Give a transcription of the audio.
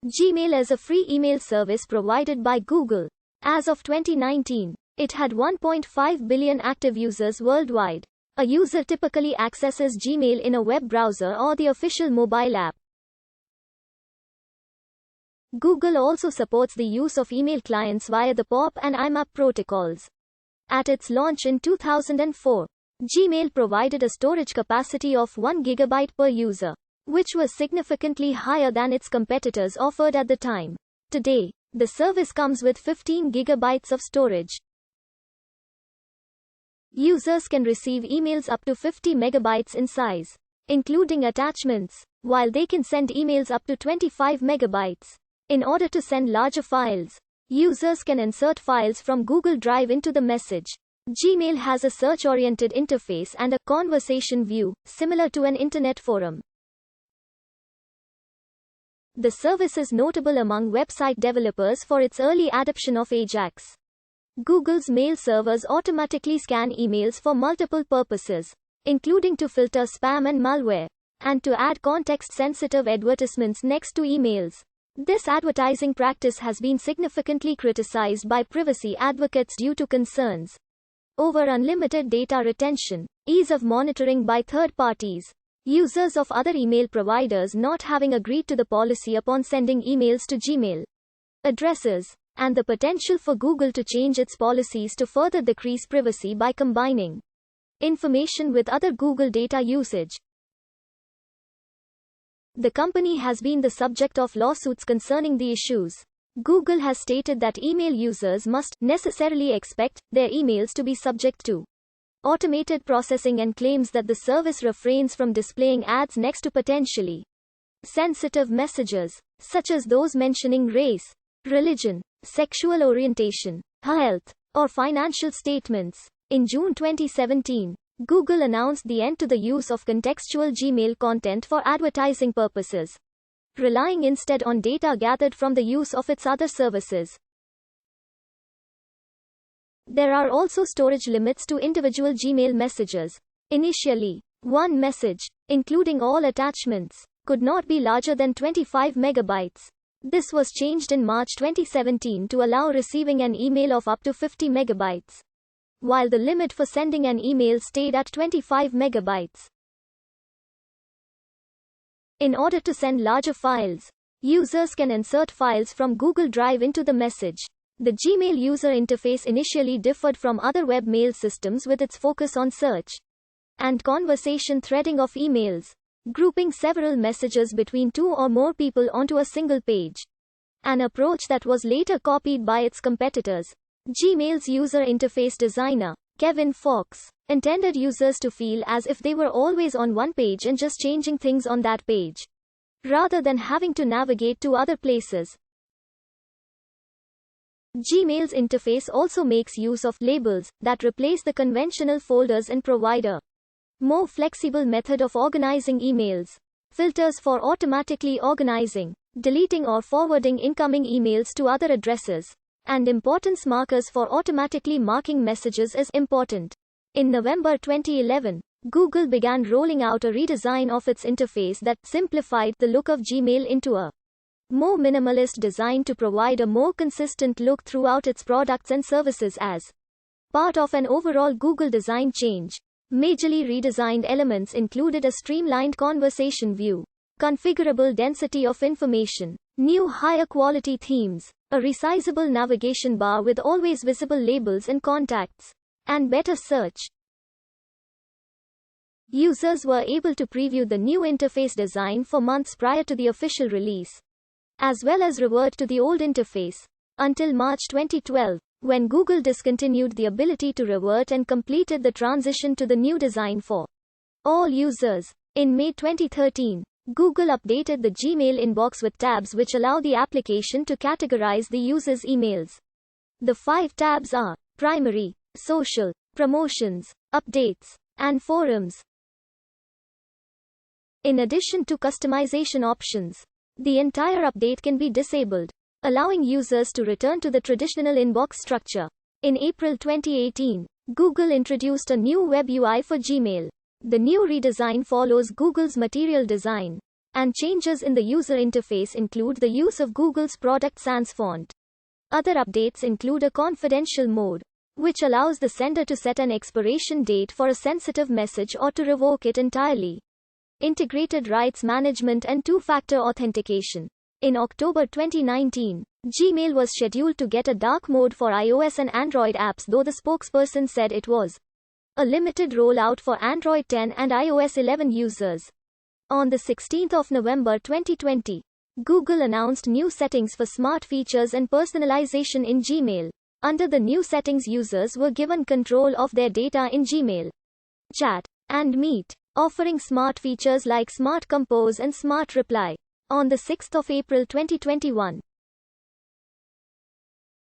Gmail is a free email service provided by Google. As of 2019, it had 1.5 billion active users worldwide. A user typically accesses Gmail in a web browser or the official mobile app. Google also supports the use of email clients via the POP and IMAP protocols. At its launch in 2004, Gmail provided a storage capacity of 1 GB per user, which was significantly higher than its competitors offered at the time. Today, the service comes with 15 GB of storage. Users can receive emails up to 50 MB in size, including attachments, while they can send emails up to 25 MB. In order to send larger files, users can insert files from Google Drive into the message. Gmail has a search-oriented interface and a conversation view, similar to an internet forum. The service is notable among website developers for its early adoption of AJAX. Google's mail servers automatically scan emails for multiple purposes, including to filter spam and malware, and to add context-sensitive advertisements next to emails. This advertising practice has been significantly criticized by privacy advocates due to concerns over unlimited data retention, ease of monitoring by third parties, users of other email providers not having agreed to the policy upon sending emails to Gmail addresses, and the potential for Google to change its policies to further decrease privacy by combining information with other Google data usage. The company has been the subject of lawsuits concerning the issues. Google has stated that email users must necessarily expect their emails to be subject to automated processing and claims that the service refrains from displaying ads next to potentially sensitive messages, such as those mentioning race, religion, sexual orientation, health, or financial statements. In June 2017, Google announced the end to the use of contextual Gmail content for advertising purposes, relying instead on data gathered from the use of its other services. There are also storage limits to individual Gmail messages. Initially, one message, including all attachments, could not be larger than 25 MB. This was changed in March 2017 to allow receiving an email of up to 50 MB, while the limit for sending an email stayed at 25 MB. In order to send larger files, users can insert files from Google Drive into the message. The Gmail user interface initially differed from other web mail systems with its focus on search and conversation threading of emails, grouping several messages between two or more people onto a single page, an approach that was later copied by its competitors. Gmail's user interface designer, Kevin Fox, intended users to feel as if they were always on one page and just changing things on that page, rather than having to navigate to other places. Gmail's interface also makes use of labels that replace the conventional folders and provide a more flexible method of organizing emails. Filters for automatically organizing, deleting or forwarding incoming emails to other addresses, and importance markers for automatically marking messages is important. In November 2011, Google began rolling out a redesign of its interface that simplified the look of Gmail into a more minimalist design to provide a more consistent look throughout its products and services as part of an overall Google design change. Majorly redesigned elements included a streamlined conversation view, configurable density of information, new higher quality themes, a resizable navigation bar with always visible labels and contacts, and better search. Users were able to preview the new interface design for months prior to the official release, as well as revert to the old interface, until March 2012, when Google discontinued the ability to revert and completed the transition to the new design for all users. In May 2013, Google updated the Gmail inbox with tabs which allow the application to categorize the user's emails. The 5 tabs are Primary, Social, Promotions, Updates, and Forums. In addition to customization options, the entire update can be disabled, allowing users to return to the traditional inbox structure. In April 2018, Google introduced a new web UI for Gmail. The new redesign follows Google's material design And changes in the user interface include the use of Google's Product Sans font. Other updates include a confidential mode, which allows the sender to set an expiration date for a sensitive message or to revoke it entirely. Integrated rights management and two-factor authentication. In October 2019, Gmail was scheduled to get a dark mode for iOS and Android apps, though the spokesperson said it was a limited rollout for Android 10 and iOS 11 users. On the 16th of November 2020, Google announced new settings for smart features and personalization in Gmail. Under the new settings, users were given control of their data in Gmail, Chat, and Meet, offering smart features like Smart Compose and Smart Reply. On the 6th of April 2021,